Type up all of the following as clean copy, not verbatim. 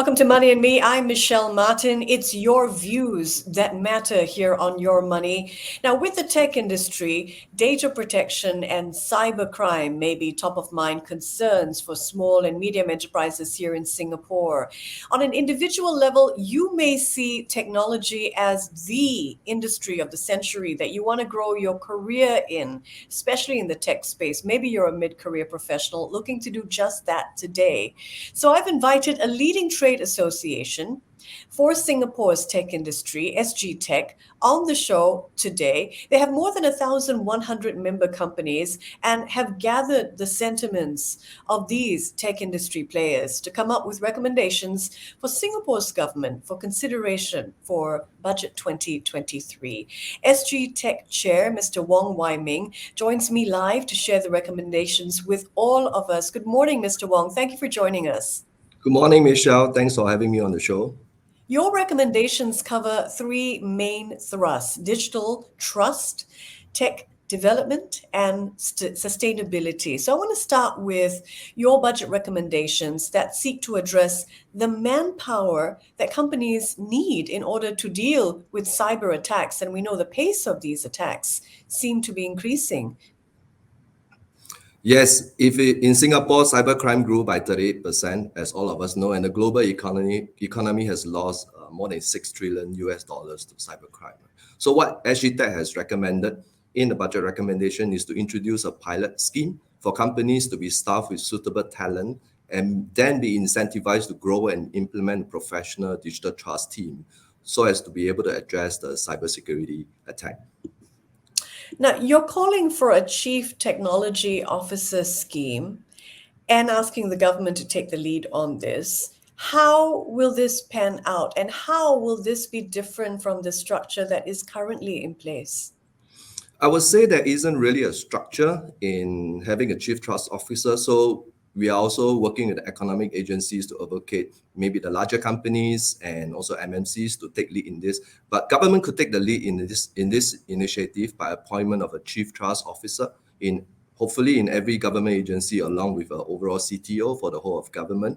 Welcome to Money and Me. I'm Michelle Martin. It's your views that matter here on Your Money. Now, with the tech industry, data protection and cybercrime may be top of mind concerns for small and medium enterprises here in Singapore. On an individual level, you may see technology as the industry of the century that you want to grow your career in, especially in the tech space. Maybe you're a mid-career professional looking to do just that today. So I've invited a leading trade association for Singapore's tech industry, SGTech, on the show today. They have more than 1,100 member companies and have gathered the sentiments of these tech industry players to come up with recommendations for Singapore's government for consideration for Budget 2023. SGTech Chair, Mr. Wong Wai Meng, joins me live to share the recommendations with all of us. Good morning, Mr. Wong. Thank you for joining us. Good morning, Michelle. Thanks for having me on the show. Your recommendations cover three main thrusts: digital trust, tech development, and sustainability. So I want to start with your budget recommendations that seek to address the manpower that companies need in order to deal with cyber attacks. And we know the pace of these attacks seem to be increasing. Yes, in Singapore, cybercrime grew by 38%, as all of us know, and the global economy has lost more than $6 trillion to cybercrime. So what SGTech has recommended in the budget recommendation is to introduce a pilot scheme for companies to be staffed with suitable talent and then be incentivized to grow and implement a professional digital trust team so as to be able to address the cybersecurity attack. Now, you're calling for a chief technology officer scheme and asking the government to take the lead on this. How will this pan out, and how will this be different from the structure that is currently in place? I would say there isn't really a structure in having a chief trust officer. So we are also working with economic agencies to advocate maybe the larger companies and also MNCs to take lead in this. But government could take the lead in this initiative by appointment of a chief trust officer in hopefully in every government agency, along with an overall CTO for the whole of government.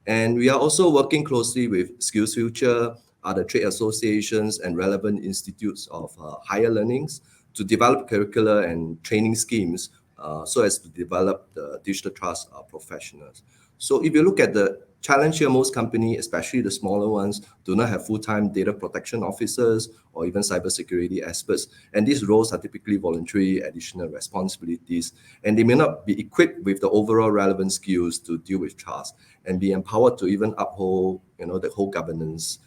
And we are also working closely with SkillsFuture, other trade associations, and relevant institutes of higher learnings to develop curricula and training schemes so as to develop the digital trust professionals. So if you look at the challenge here, most companies, especially the smaller ones, do not have full-time data protection officers or even cybersecurity experts. And these roles are typically voluntary additional responsibilities, and they may not be equipped with the overall relevant skills to deal with trust and be empowered to even uphold, the whole governance.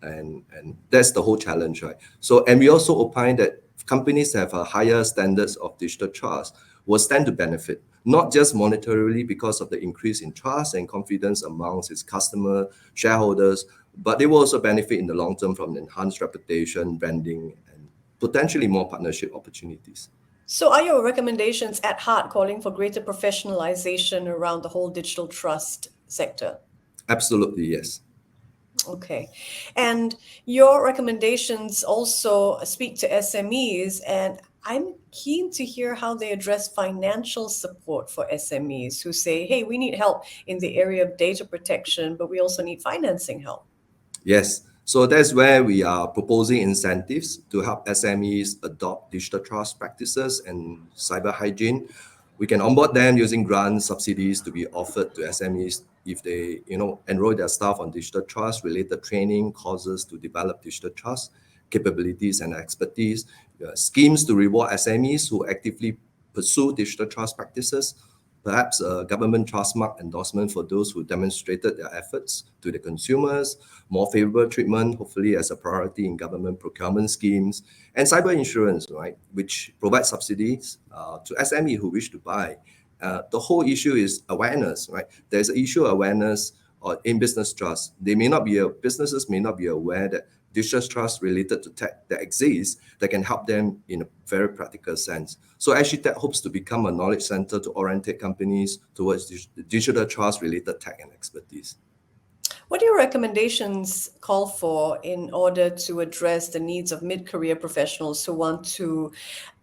And that's the whole challenge, right? So, and we also opine that companies that have a higher standards of digital trust will stand to benefit, not just monetarily because of the increase in trust and confidence amongst its customer, shareholders, but they will also benefit in the long term from enhanced reputation, branding, and potentially more partnership opportunities. So are your recommendations at heart calling for greater professionalization around the whole digital trust sector? Absolutely, yes. Okay. And your recommendations also speak to SMEs, and I'm keen to hear how they address financial support for SMEs who say, hey, we need help in the area of data protection, but we also need financing help. Yes. So that's where we are proposing incentives to help SMEs adopt digital trust practices and cyber hygiene. We can onboard them using grant subsidies to be offered to SMEs if they, enroll their staff on digital trust related training courses to develop digital trust capabilities and expertise, schemes to reward SMEs who actively pursue digital trust practices, perhaps a government trust mark endorsement for those who demonstrated their efforts to the consumers, more favorable treatment, hopefully as a priority in government procurement schemes, and cyber insurance, right, which provides subsidies to SME who wish to buy. The whole issue is awareness, right? There's an issue of awareness in business trust. Businesses may not be aware that digital trust related to tech that exists that can help them in a very practical sense. So SGTech hopes to become a knowledge center to orientate companies towards digital trust related tech and expertise. What do your recommendations call for in order to address the needs of mid-career professionals who want to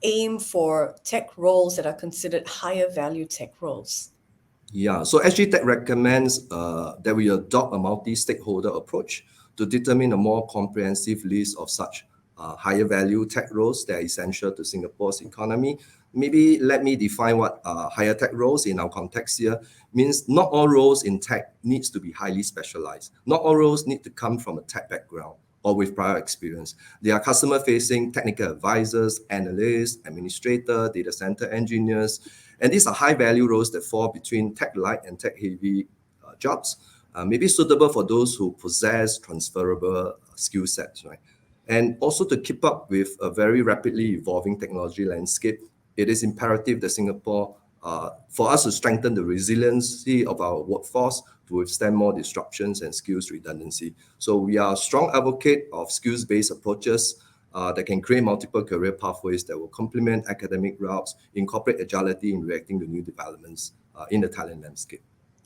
aim for tech roles that are considered higher value tech roles? Yeah, so SGTech recommends that we adopt a multi-stakeholder approach to determine a more comprehensive list of such higher value tech roles that are essential to Singapore's economy. Maybe let me define what higher tech roles in our context here means. Not all roles in tech needs to be highly specialized. Not all roles need to come from a tech background or with prior experience. They are customer-facing technical advisors, analysts, administrator, data center engineers, and these are high-value roles that fall between tech-light and tech-heavy jobs, maybe suitable for those who possess transferable skill sets, right? And also to keep up with a very rapidly evolving technology landscape, it is imperative that Singapore, for us to strengthen the resiliency of our workforce to withstand more disruptions and skills redundancy. So we are a strong advocate of skills-based approaches that can create multiple career pathways that will complement academic routes, incorporate agility in reacting to new developments in the talent landscape.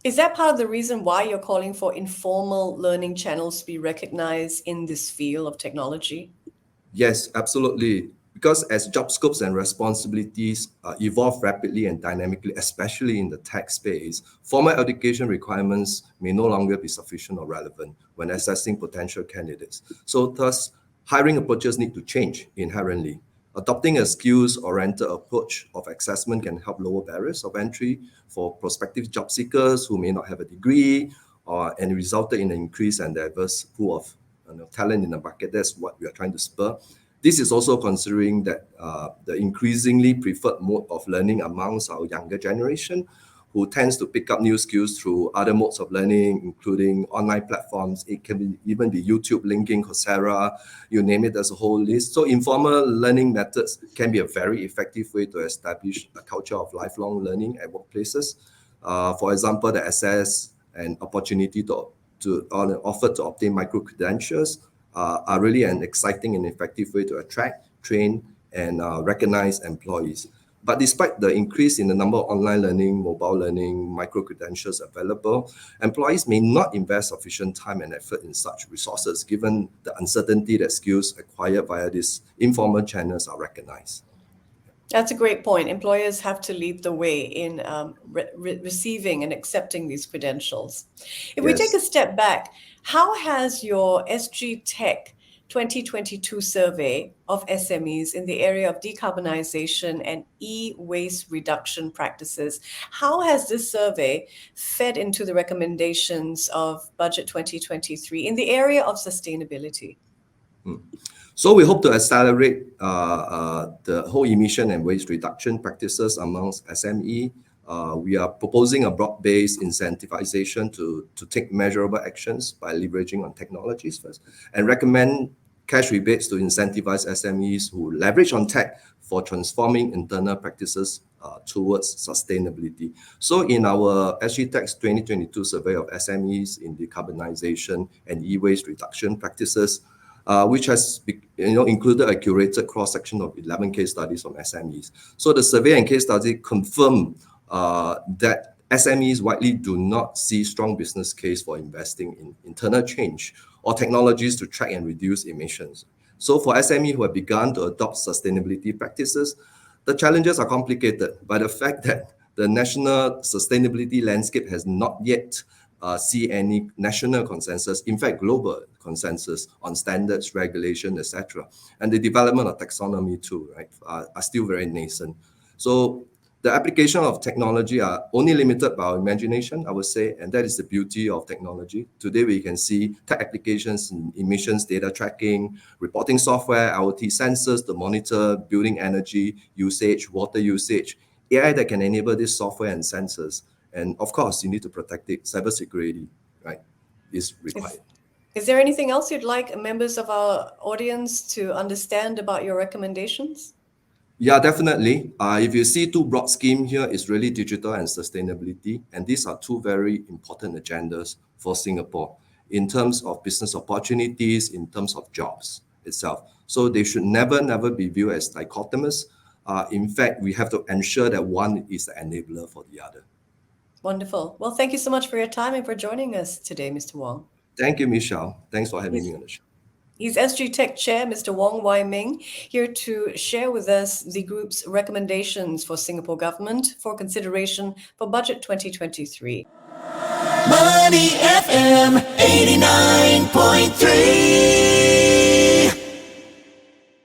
Is that part of the reason why you're calling for informal learning channels to be recognized in this field of technology? Yes, absolutely. Because as job scopes and responsibilities evolve rapidly and dynamically, especially in the tech space, formal education requirements may no longer be sufficient or relevant when assessing potential candidates. So, thus, hiring approaches need to change inherently. Adopting a skills-oriented approach of assessment can help lower barriers of entry for prospective job seekers who may not have a degree, and resulted in an increase and diverse pool of talent in the market. That's what we are trying to spur. This is also considering that the increasingly preferred mode of learning amongst our younger generation, who tends to pick up new skills through other modes of learning, including online platforms. It can even be YouTube, LinkedIn, Coursera, you name it, there's a whole list. So informal learning methods can be a very effective way to establish a culture of lifelong learning at workplaces. For example, the access and opportunity to offer to obtain micro credentials are really an exciting and effective way to attract, train, and recognize employees. But despite the increase in the number of online learning, mobile learning, micro credentials available, employees may not invest sufficient time and effort in such resources, given the uncertainty that skills acquired via these informal channels are recognized. That's a great point. Employers have to lead the way in receiving and accepting these credentials. If we take Yes. a step back, how has your SGTech 2022 survey of SMEs in the area of decarbonization and e-waste reduction practices, how has this survey fed into the recommendations of Budget 2023 in the area of sustainability? So we hope to accelerate the whole emission and waste reduction practices amongst SME. We are proposing a broad-based incentivization to take measurable actions by leveraging on technologies first, and recommend cash rebates to incentivize SMEs who leverage on tech for transforming internal practices towards sustainability. So in our SGTech's 2022 survey of SMEs in decarbonization and e-waste reduction practices, which has included a curated cross-section of 11 case studies from SMEs. So the survey and case study confirm that SMEs widely do not see strong business case for investing in internal change or technologies to track and reduce emissions. So for SME who have begun to adopt sustainability practices, the challenges are complicated by the fact that the national sustainability landscape has not yet see any national consensus, in fact, global consensus on standards, regulation, etc. And the development of taxonomy too, right, are still very nascent. So the application of technology are only limited by our imagination, I would say, and that is the beauty of technology. Today, we can see tech applications in emissions data tracking, reporting software, IoT sensors to monitor building energy usage, water usage, AI that can enable this software and sensors. And of course, you need to protect it. Cybersecurity, right, is required. Is there anything else you'd like members of our audience to understand about your recommendations? Yeah, definitely. If you see two broad schemes here, it's really digital and sustainability. And these are two very important agendas for Singapore in terms of business opportunities, in terms of jobs itself. So they should never be viewed as dichotomous. In fact, we have to ensure that one is the enabler for the other. Wonderful. Well, thank you so much for your time and for joining us today, Mr. Wong. Thank you, Michelle. Thanks for having Yes. me on the show. He's SGTech Chair, Mr. Wong Wai Meng, here to share with us the group's recommendations for Singapore government for consideration for Budget 2023. Money FM 89.